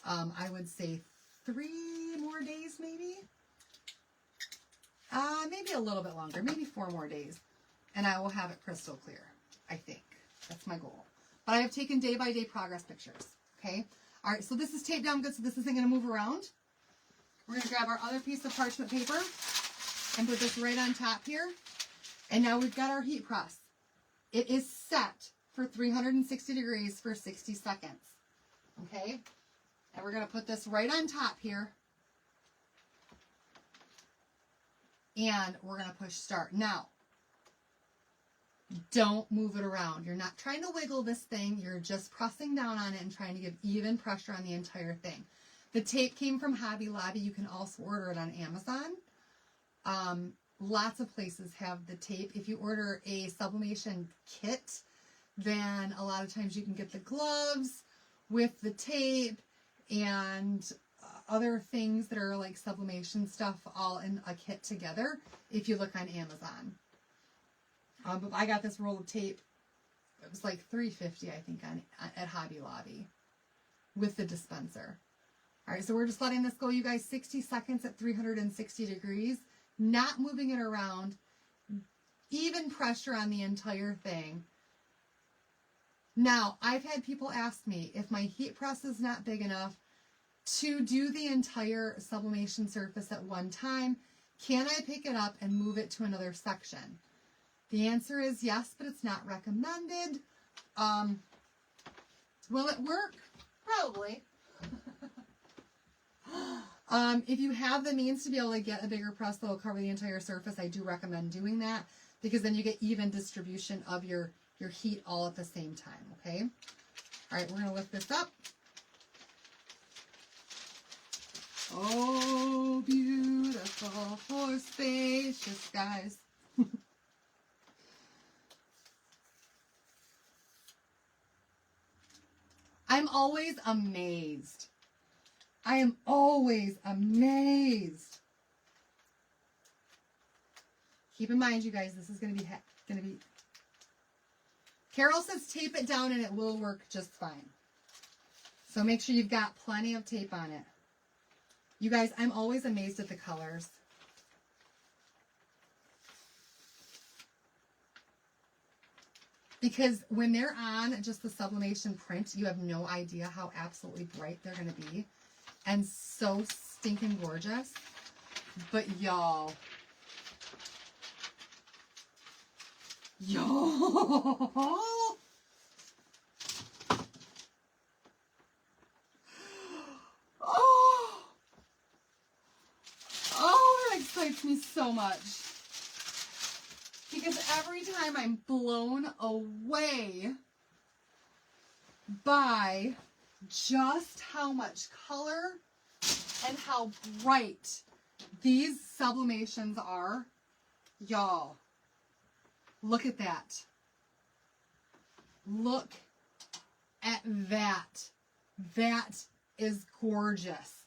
I would say 3 more days, maybe. Maybe a little bit longer, maybe 4 more days. And I will have it crystal clear, I think. That's my goal. But I have taken day-by-day progress pictures, okay? All right, so this is taped down good, so this isn't going to move around. We're going to grab our other piece of parchment paper and put this right on top here. And now we've got our heat press. It is set for 360 degrees for 60 seconds, okay? And we're going to put this right on top here. And we're going to push start. Now, don't move it around. You're not trying to wiggle this thing. You're just pressing down on it and trying to give even pressure on the entire thing. The tape came from Hobby Lobby. You can also order it on Amazon. Lots of places have the tape. If you order a sublimation kit, then a lot of times you can get the gloves with the tape and other things that are like sublimation stuff all in a kit together if you look on Amazon. But I got this roll of tape. It was like $3.50, I think, at Hobby Lobby with the dispenser. All right, so we're just letting this go, you guys, 60 seconds at 360 degrees, not moving it around, even pressure on the entire thing. Now, I've had people ask me if my heat press is not big enough to do the entire sublimation surface at one time, can I pick it up and move it to another section? The answer is yes, but it's not recommended. Will it work? Probably. If you have the means to be able to get a bigger press that will cover the entire surface, I do recommend doing that because then you get even distribution of your heat all at the same time, okay? All right, we're going to lift this up. Oh, beautiful for spacious skies. I'm always amazed. I am always amazed. Keep in mind, you guys, this is going to be. Carol says tape it down and it will work just fine. So make sure you've got plenty of tape on it. You guys, I'm always amazed at the colors. Because when they're on just the sublimation print, you have no idea how absolutely bright they're going to be. And so stinking gorgeous. But y'all. Oh, that excites me so much. Because every time I'm blown away by just how much color and how bright these sublimations are. Y'all, look at that. Look at that. That is gorgeous.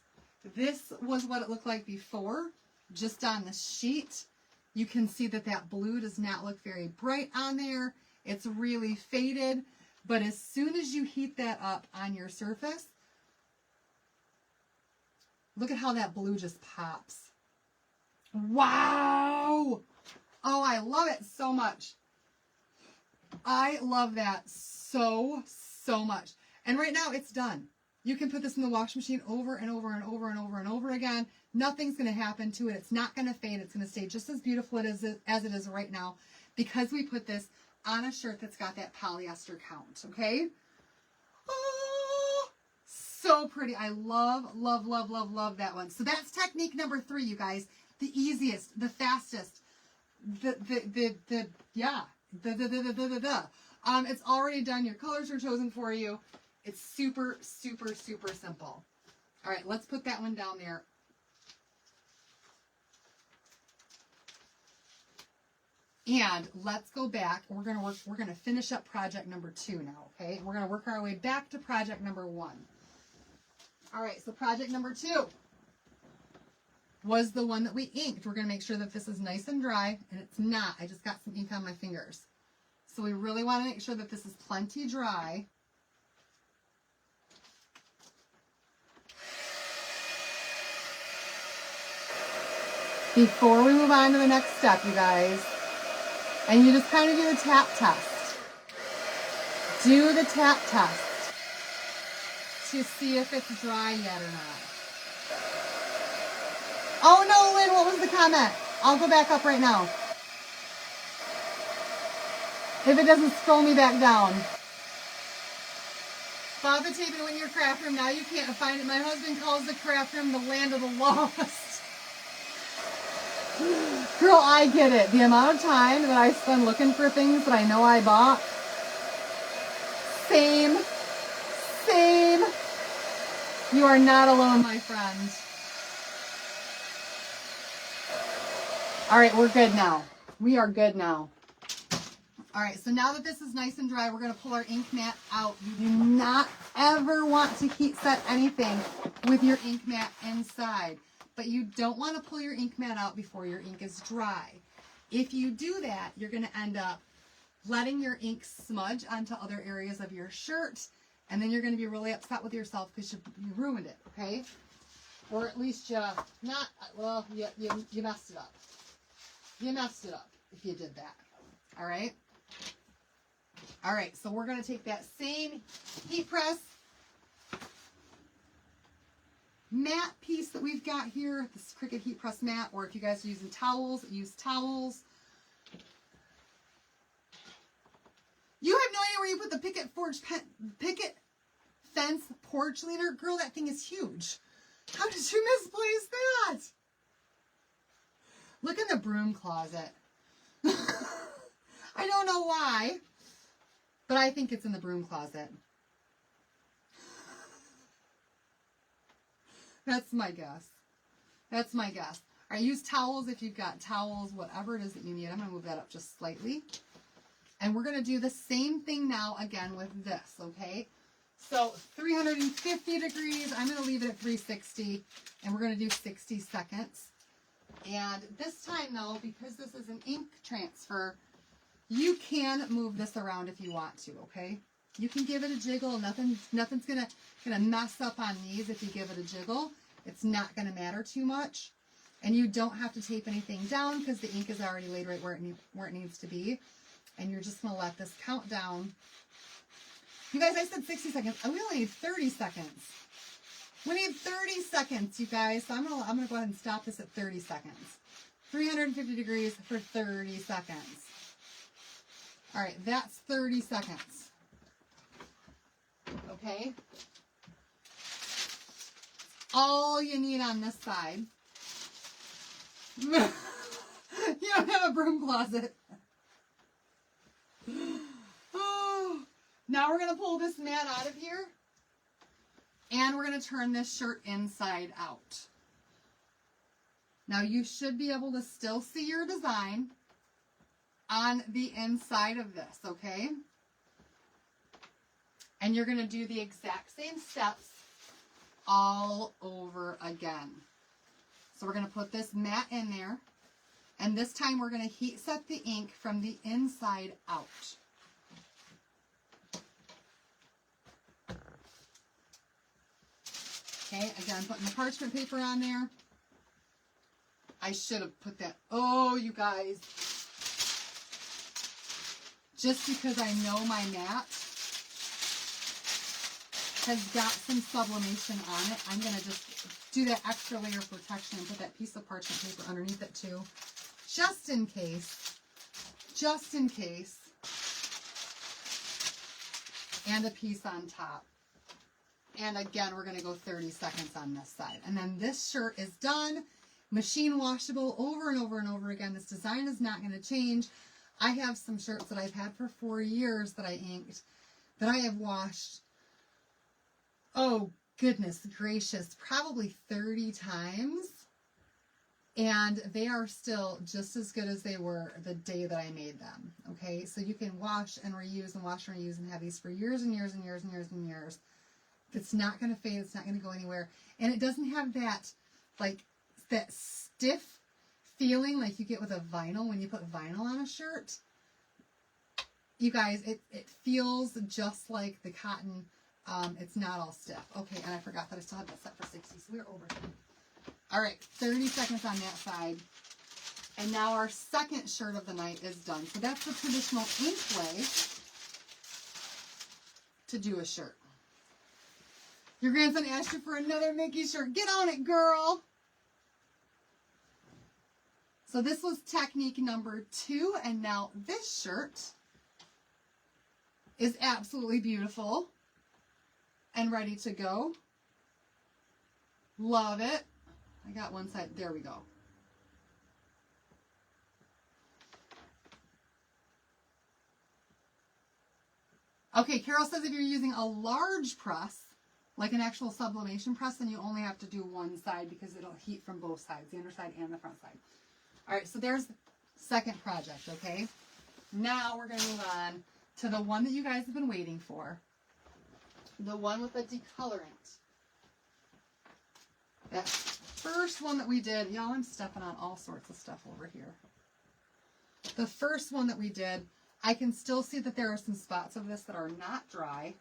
This was what it looked like before, just on the sheet. You can see that that blue does not look very bright on there. It's really faded. But as soon as you heat that up on your surface, look at how that blue just pops. Wow! Oh, I love it so much. I love that so much. And right now it's done. You can put this in the washing machine over and over and over and over and over again. Nothing's going to happen to it. It's not going to fade. It's going to stay just as beautiful as it is right now because we put this on a shirt that's got that polyester count, okay? Oh, so pretty. I love that one. So that's technique number 3, you guys. The easiest, the fastest, it's already done. Your colors are chosen for you. It's super simple. All right, let's put that one down there. And let's go back. We're going to finish up project number 2 now, okay? We're going to work our way back to project number 1. All right, so project number 2 was the one that we inked. We're going to make sure that this is nice and dry, and it's not. I just got some ink on my fingers. So we really want to make sure that this is plenty dry. Before we move on to the next step, you guys, and you just kind of do the tap test. Do the tap test to see if it's dry yet or not. Oh no, Lynn, what was the comment? I'll go back up right now. If it doesn't scroll me back down. Baba taping when your craft room, now you can't find it. My husband calls the craft room the land of the lost. Girl, I get it. The amount of time that I spend looking for things that I know I bought. Same. You are not alone, my friend. All right, we're good now. We are good now. All right, so now that this is nice and dry, we're going to pull our ink mat out. You do not ever want to heat set anything with your ink mat inside, but you don't want to pull your ink mat out before your ink is dry. If you do that, you're going to end up letting your ink smudge onto other areas of your shirt, and then you're going to be really upset with yourself because you ruined it, okay? Or at least you messed it up. You messed it up if you did that, all right? All right, so we're going to take that same heat press mat piece that we've got here, this Cricut heat press mat, or if you guys are using towels, use towels. You have no idea where you put the picket fence porch leader. Girl, that thing is huge. How did you misplace that? Look in the broom closet. I don't know why, but I think it's in the broom closet. That's my guess. That's my guess. All right, use towels if you've got towels, whatever it is that you need. I'm going to move that up just slightly. And we're going to do the same thing now again with this, okay? So 350 degrees, I'm going to leave it at 360, and we're going to do 60 seconds. And this time, though, because this is an ink transfer, you can move this around if you want to, okay? You can give it a jiggle. Nothing's gonna mess up on these if you give it a jiggle. It's not gonna matter too much. And you don't have to tape anything down because the ink is already laid right where it needs to be. And you're just gonna let this count down. You guys, I said 60 seconds. We only need 30 seconds. We need 30 seconds, you guys. So I'm gonna go ahead and stop this at 30 seconds. 350 degrees for 30 seconds. All right, that's 30 seconds. Okay? All you need on this side. You don't have a broom closet. Oh. Now we're going to pull this mat out of here. And we're going to turn this shirt inside out. Now you should be able to still see your design on the inside of this, okay? And you're going to do the exact same steps all over again. So we're going to put this mat in there. And this time we're going to heat set the ink from the inside out. Okay, again, putting the parchment paper on there. I should have put that. Oh, you guys. Just because I know my mat has got some sublimation on it, I'm going to just do that extra layer of protection and put that piece of parchment paper underneath it too. Just in case. Just in case. And a piece on top. And again, we're going to go 30 seconds on this side. And then this shirt is done. Machine washable over and over and over again. This design is not going to change. I have some shirts that I've had for 4 years that I inked that I have washed, oh goodness gracious, probably 30 times. And they are still just as good as they were the day that I made them. Okay, so you can wash and reuse and wash and reuse and have these for years and years and years and years and years. It's not going to fade. It's not going to go anywhere. And it doesn't have that, like, that stiff feeling like you get with a vinyl when you put vinyl on a shirt. You guys, it feels just like the cotton. It's not all stiff. Okay, and I forgot that I still had that set for 60, so we're over here. All right, 30 seconds on that side. And now our second shirt of the night is done. So that's the traditional ink way to do a shirt. Your grandson asked you for another Mickey shirt. Get on it, girl. So this was technique number 2, and now this shirt is absolutely beautiful and ready to go. Love it. I got one side. There we go. Okay, Carol says if you're using a large press, like an actual sublimation press, then you only have to do one side because it'll heat from both sides, the underside and the front side. All right, so there's the second project, okay? Now we're going to move on to the one that you guys have been waiting for. The one with the decolorant. That first one that we did, y'all, I'm stepping on all sorts of stuff over here. The first one that we did, I can still see that there are some spots of this that are not dry.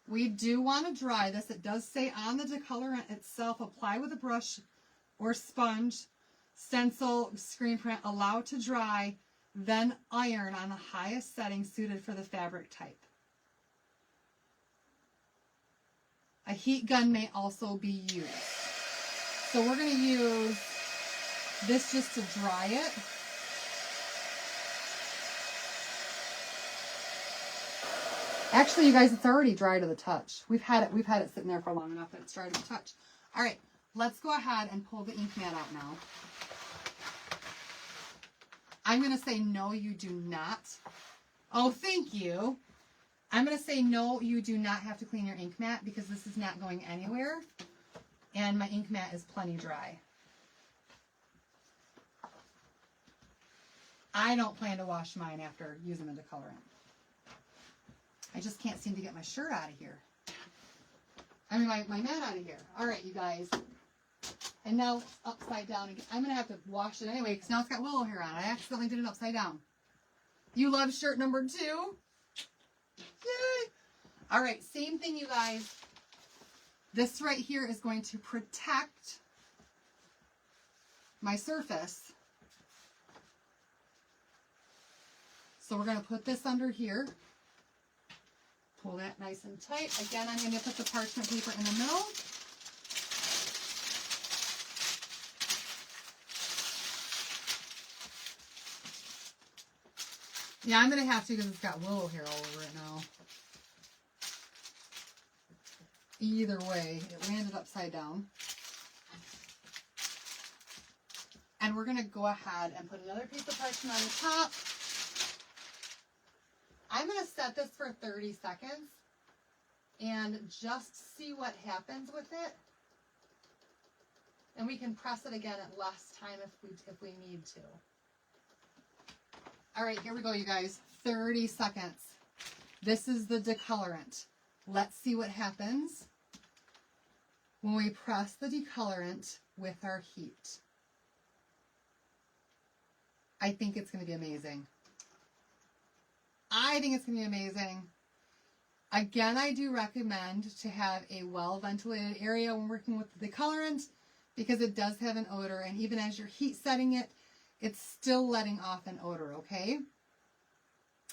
We do want to dry this. It does say on the decolorant itself, apply with a brush or sponge, stencil, screen print, allow to dry, then iron on the highest setting suited for the fabric type. A heat gun may also be used. So we're going to use this just to dry it. Actually, you guys, it's already dry to the touch. We've had it sitting there for long enough that it's dry to the touch. All right, let's go ahead and pull the ink mat out now. I'm going to say no, you do not. Oh, thank you. I'm going to say no, you do not have to clean your ink mat because this is not going anywhere. And my ink mat is plenty dry. I don't plan to wash mine after using the decolorant. I just can't seem to get my shirt out of here. I mean, my mat out of here. All right, you guys. And now it's upside down again. I'm going to have to wash it anyway because now it's got willow hair on it. I accidentally did it upside down. You love shirt number 2? Yay! All right, same thing, you guys. This right here is going to protect my surface. So we're going to put this under here. Pull that nice and tight. Again, I'm going to put the parchment paper in the middle. Yeah, I'm going to have to because it's got willow hair all over it now. Either way, it landed upside down. And we're going to go ahead and put another piece of parchment on the top. I'm going to set this for 30 seconds and just see what happens with it. And we can press it again at less time if we need to. All right, here we go, you guys. 30 seconds. This is the decolorant. Let's see what happens when we press the decolorant with our heat. I think it's going to be amazing. I think it's going to be amazing. Again, I do recommend to have a well-ventilated area when working with the decolorant because it does have an odor, and even as you're heat setting it, it's still letting off an odor, okay?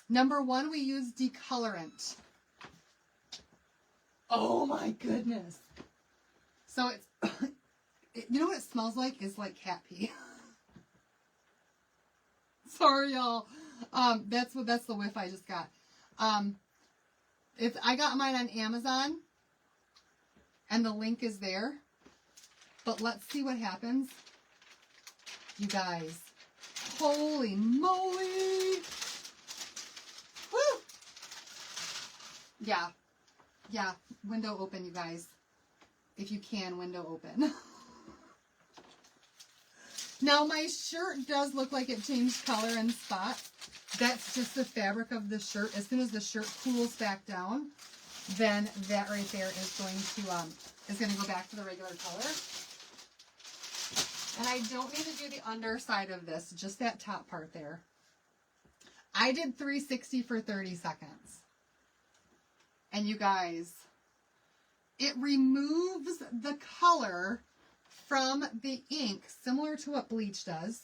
Number 1, we use decolorant. Oh my goodness. So it's, you know what it smells like? It's like cat pee. Sorry, y'all. That's the whiff I just got. I got mine on Amazon, and the link is there. But let's see what happens. You guys, holy moly! Woo! Yeah. Window open, you guys. If you can, window open. Now my shirt does look like it changed color and spots. That's just the fabric of the shirt. As soon as the shirt cools back down, then that right there is going to go back to the regular color. And I don't need to do the underside of this, just that top part there. I did 360 for 30 seconds. And you guys, it removes the color from the ink, similar to what bleach does.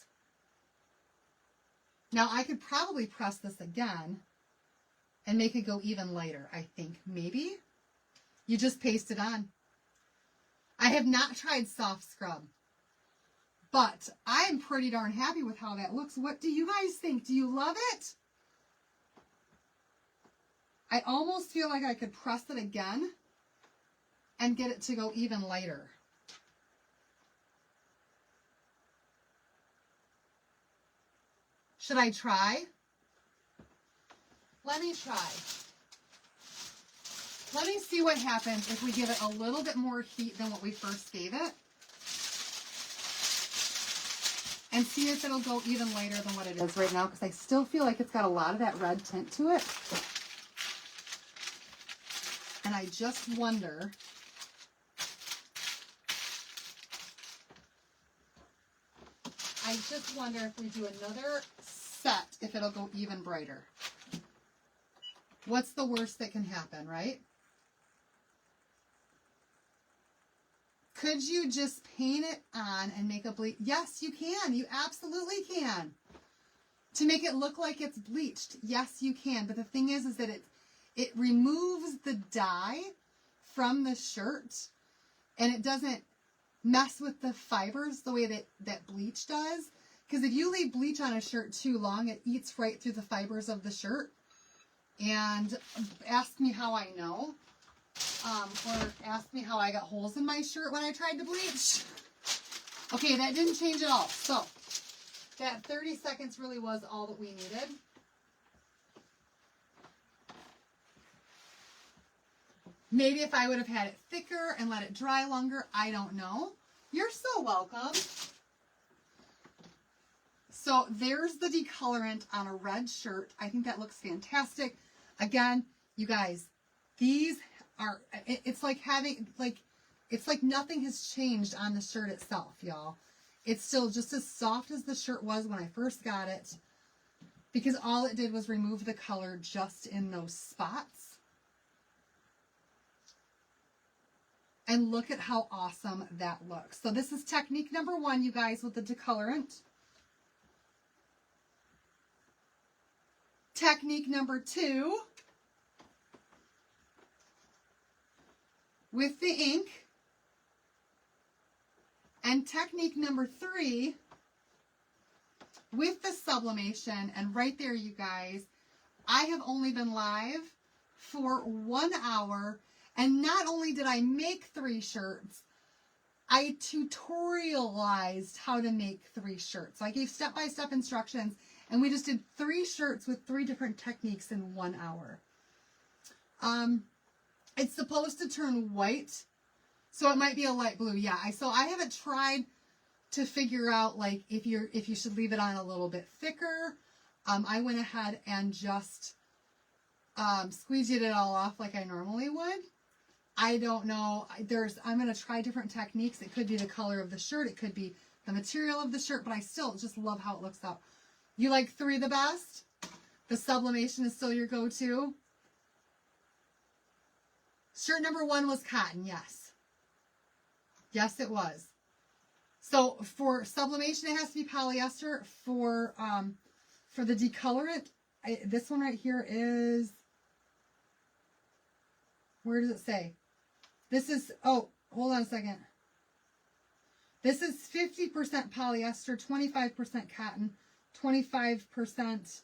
Now, I could probably press this again and make it go even lighter, I think. Maybe. You just paste it on. I have not tried soft scrub, but I'm pretty darn happy with how that looks. What do you guys think? Do you love it? I almost feel like I could press it again and get it to go even lighter. Should I try? Let me try. Let me see what happens if we give it a little bit more heat than what we first gave it. And see if it'll go even lighter than what it is right now, because I still feel like it's got a lot of that red tint to it. And I just wonder if we do another set, if it'll go even brighter. What's the worst that can happen, right? Could you just paint it on and make a bleach? Yes, you can. You absolutely can. To make it look like it's bleached, yes, you can. But the thing is that it removes the dye from the shirt, and it doesn't mess with the fibers the way that bleach does. Because if you leave bleach on a shirt too long, it eats right through the fibers of the shirt. And ask me how I know. Or ask me how I got holes in my shirt when I tried to bleach. Okay, that didn't change at all. So, that 30 seconds really was all that we needed. Maybe if I would have had it thicker and let it dry longer, I don't know. You're so welcome. So there's the decolorant on a red shirt. I think that looks fantastic. Again, you guys, these are, it's like having, it's like nothing has changed on the shirt itself, y'all. It's still just as soft as the shirt was when I first got it, because all it did was remove the color just in those spots. And look at how awesome that looks. So this is technique number 1, you guys, with the decolorant. Technique number 2, with the ink. And technique number 3, with the sublimation. And right there, you guys, I have only been live for 1 hour. And not only did I make 3 shirts, I tutorialized how to make 3 shirts. So I gave step-by-step instructions, and we just did 3 shirts with 3 different techniques in 1 hour. It's supposed to turn white, so it might be a light blue. Yeah, so I haven't tried to figure out like if you should leave it on a little bit thicker. I went ahead and just squeezed it all off like I normally would. I don't know. I'm going to try different techniques. It could be the color of the shirt. It could be the material of the shirt, but I still just love how it looks out. You like 3 the best? The sublimation is still your go-to? Shirt number 1 was cotton, yes. Yes, it was. So for sublimation, it has to be polyester. For the decolorant, this one right here is, where does it say? This is, oh, hold on a second. This is 50% polyester, 25% cotton, 25%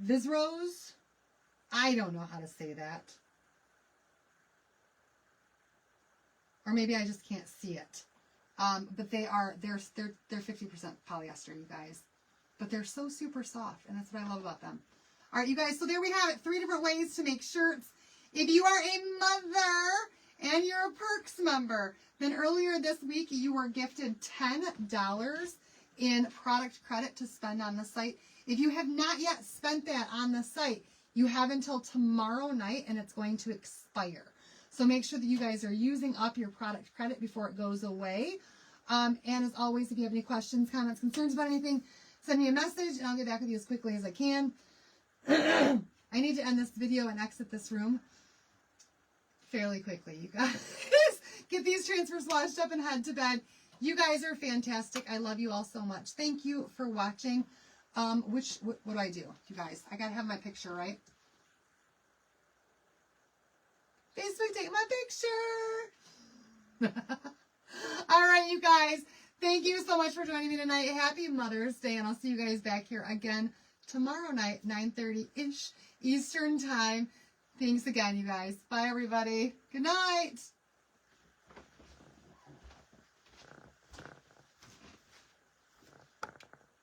viscose. I don't know how to say that. Or maybe I just can't see it. But they're 50% polyester, you guys. But they're so super soft, and that's what I love about them. All right, you guys, so there we have it. 3 different ways to make shirts. If you are a mother and you're a Perks member, then earlier this week you were gifted $10 in product credit to spend on the site. If you have not yet spent that on the site, you have until tomorrow night and it's going to expire. So make sure that you guys are using up your product credit before it goes away. And as always, if you have any questions, comments, concerns about anything, send me a message and I'll get back with you as quickly as I can. I need to end this video and exit this room fairly quickly, you guys. Get these transfers washed up and head to bed. You guys are fantastic. I love you all so much. Thank you for watching. What do I do, you guys? I gotta have my picture, right? Facebook, take my picture. All right, you guys. Thank you so much for joining me tonight. Happy Mother's Day, and I'll see you guys back here again tomorrow night, 9:30-ish Eastern Time. Thanks again, you guys. Bye, everybody. Good night.